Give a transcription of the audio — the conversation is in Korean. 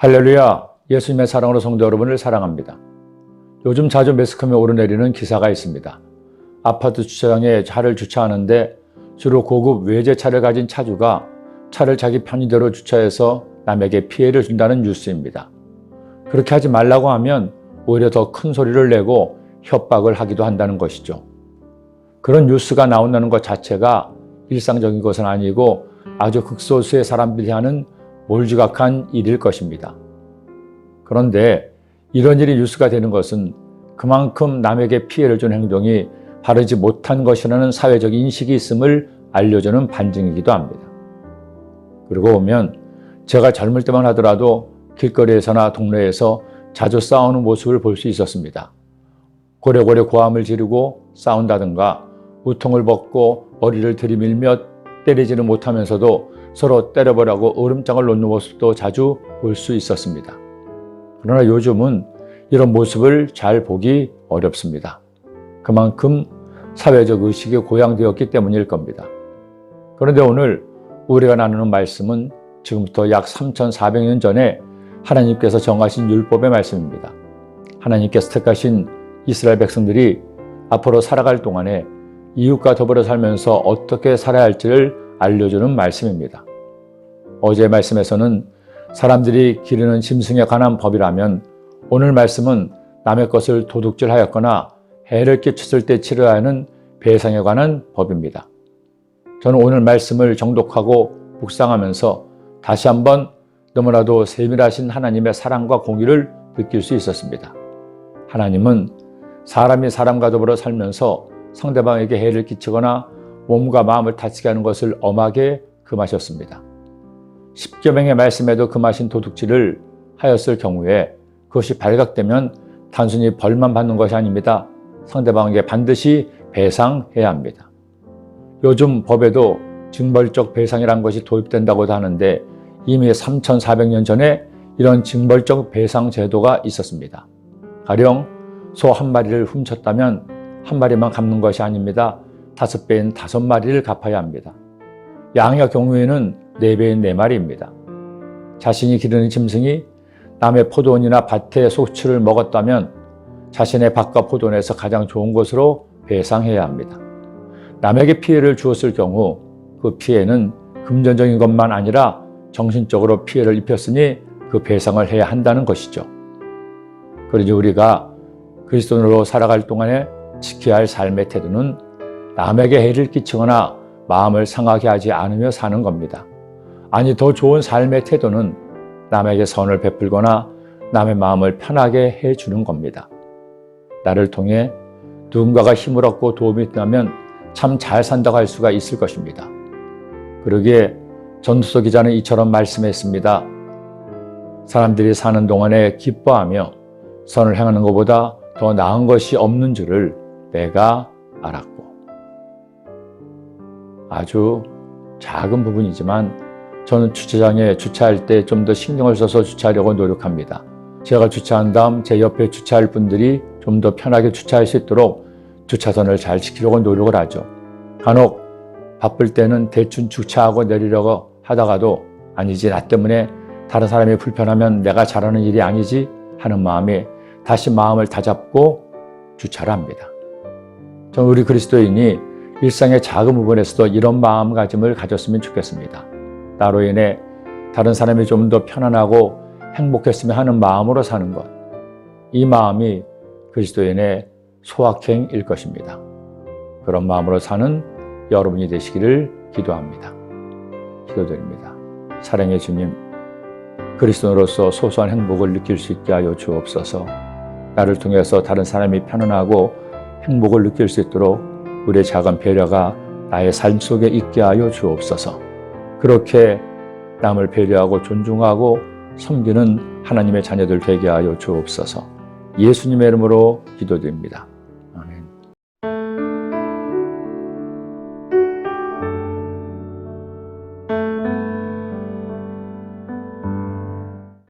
할렐루야, 예수님의 사랑으로 성도 여러분을 사랑합니다. 요즘 자주 매스컴에 오르내리는 기사가 있습니다. 아파트 주차장에 차를 주차하는데 주로 고급 외제차를 가진 차주가 차를 자기 편의대로 주차해서 남에게 피해를 준다는 뉴스입니다. 그렇게 하지 말라고 하면 오히려 더 큰 소리를 내고 협박을 하기도 한다는 것이죠. 그런 뉴스가 나온다는 것 자체가 일상적인 것은 아니고 아주 극소수의 사람들이 하는 몰지각한 일일 것입니다. 그런데 이런 일이 뉴스가 되는 것은 그만큼 남에게 피해를 준 행동이 바르지 못한 것이라는 사회적 인식이 있음을 알려주는 반증이기도 합니다. 그러고 보면 제가 젊을 때만 하더라도 길거리에서나 동네에서 자주 싸우는 모습을 볼 수 있었습니다. 고래고래 고함을 지르고 싸운다든가 우통을 벗고 머리를 들이밀며 때리지는 못하면서도 서로 때려보려고 으름장을 놓는 모습도 자주 볼 수 있었습니다. 그러나 요즘은 이런 모습을 잘 보기 어렵습니다. 그만큼 사회적 의식이 고양되었기 때문일 겁니다. 그런데 오늘 우리가 나누는 말씀은 지금부터 약 3,400년 전에 하나님께서 정하신 율법의 말씀입니다. 하나님께서 택하신 이스라엘 백성들이 앞으로 살아갈 동안에 이웃과 더불어 살면서 어떻게 살아야 할지를 알려주는 말씀입니다. 어제의 말씀에서는 사람들이 기르는 짐승에 관한 법이라면 오늘 말씀은 남의 것을 도둑질하였거나 해를 끼쳤을 때 치러야 하는 배상에 관한 법입니다. 저는 오늘 말씀을 정독하고 묵상하면서 다시 한번 너무나도 세밀하신 하나님의 사랑과 공의를 느낄 수 있었습니다. 하나님은 사람이 사람과 더불어 살면서 상대방에게 해를 끼치거나 몸과 마음을 다치게 하는 것을 엄하게 금하셨습니다. 십계명의 말씀에도 금하신 도둑질을 하였을 경우에 그것이 발각되면 단순히 벌만 받는 것이 아닙니다. 상대방에게 반드시 배상해야 합니다. 요즘 법에도 징벌적 배상이라는 것이 도입된다고도 하는데 이미 3,400년 전에 이런 징벌적 배상 제도가 있었습니다. 가령 소 한 마리를 훔쳤다면 한 마리만 갚는 것이 아닙니다. 5배인 5마리를 갚아야 합니다. 양의 경우에는 4배인 4마리입니다. 자신이 기르는 짐승이 남의 포도원이나 밭의 소출을 먹었다면 자신의 밭과 포도원에서 가장 좋은 것으로 배상해야 합니다. 남에게 피해를 주었을 경우 그 피해는 금전적인 것만 아니라 정신적으로 피해를 입혔으니 그 배상을 해야 한다는 것이죠. 그러니 우리가 그리스도인으로 살아갈 동안에 지켜야 할 삶의 태도는 남에게 해를 끼치거나 마음을 상하게 하지 않으며 사는 겁니다. 아니, 더 좋은 삶의 태도는 남에게 선을 베풀거나 남의 마음을 편하게 해주는 겁니다. 나를 통해 누군가가 힘을 얻고 도움이 된다면 참 잘 산다고 할 수가 있을 것입니다. 그러기에 전도서 기자는 이처럼 말씀했습니다. 사람들이 사는 동안에 기뻐하며 선을 행하는 것보다 더 나은 것이 없는 줄을 내가 알았고. 아주 작은 부분이지만 저는 주차장에 주차할 때 좀 더 신경을 써서 주차하려고 노력합니다. 제가 주차한 다음 제 옆에 주차할 분들이 좀 더 편하게 주차할 수 있도록 주차선을 잘 지키려고 노력을 하죠. 간혹 바쁠 때는 대충 주차하고 내리려고 하다가도 아니지, 나 때문에 다른 사람이 불편하면 내가 잘하는 일이 아니지 하는 마음에 다시 마음을 다잡고 주차를 합니다. 저는 우리 그리스도인이 일상의 작은 부분에서도 이런 마음가짐을 가졌으면 좋겠습니다. 나로 인해 다른 사람이 좀 더 편안하고 행복했으면 하는 마음으로 사는 것. 이 마음이 그리스도인의 소확행일 것입니다. 그런 마음으로 사는 여러분이 되시기를 기도합니다. 기도드립니다. 사랑의 주님, 그리스도인으로서 소소한 행복을 느낄 수 있게 하여 주옵소서. 나를 통해서 다른 사람이 편안하고 행복을 느낄 수 있도록 우리의 작은 배려가 나의 삶 속에 있게 하여 주옵소서. 그렇게 남을 배려하고 존중하고 섬기는 하나님의 자녀들 되게 하여 주옵소서. 예수님의 이름으로 기도드립니다.